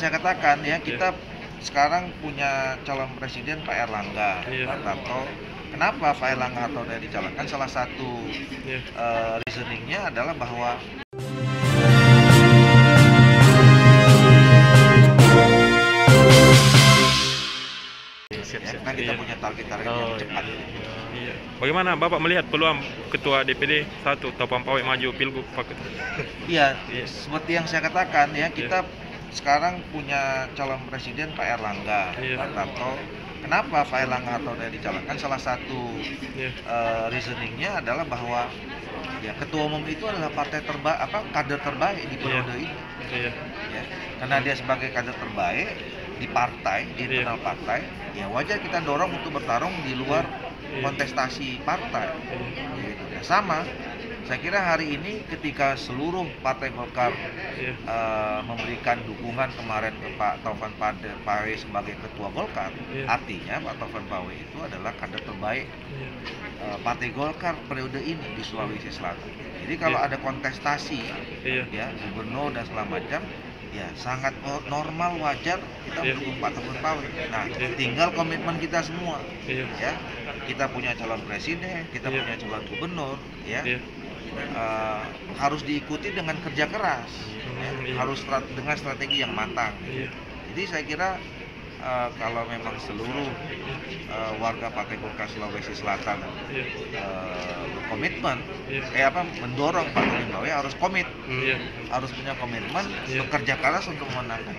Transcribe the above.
saya katakan ya, Iya. kita sekarang punya calon presiden Pak Erlangga Iya. Hartarto. Kenapa Pak Erlangga Hartarto yang dicalonkan? Salah satu Iya. reasoningnya adalah bahwa karena kita Iya. punya target-target yang cepat. Iya. Bagaimana Bapak melihat peluang Ketua DPD 1 Taufan Pawai maju Pilgub Pak Ketua? Iya, Iya. seperti yang saya katakan ya, kita sekarang punya calon presiden Pak Erlangga Iya. Hartarto. Kenapa Pak Erlangga Hartarto yang dicalonkan? Salah satu Iya. reasoningnya adalah bahwa ya ketua umum itu adalah partai terbaik, kader terbaik di periode ini. Iya. Ya, karena dia sebagai kader terbaik di partai, di internal partai, ya wajar kita dorong untuk bertarung di luar kontestasi partai. Gitu. Ya, sama, saya kira hari ini ketika seluruh partai Golkar memberikan dukungan kemarin ke Pak Taufan Pawai sebagai ketua Golkar, artinya Pak Taufan Pawai itu adalah kader terbaik partai Golkar periode ini di Sulawesi Selatan. Jadi kalau ada kontestasi, ya gubernur dan segala macam, ya sangat normal, wajar kita mendukung Pak Taufan Pawai. Nah, tinggal komitmen kita semua, ya kita punya calon presiden, kita punya calon gubernur, ya harus diikuti dengan kerja keras, harus dengan strategi yang matang. Jadi saya kira kalau memang seluruh warga Partai Golkar Sulawesi Selatan berkomitmen, mendorong Pak Taufan Pawai harus komit, harus punya komitmen bekerja keras untuk memenangkan.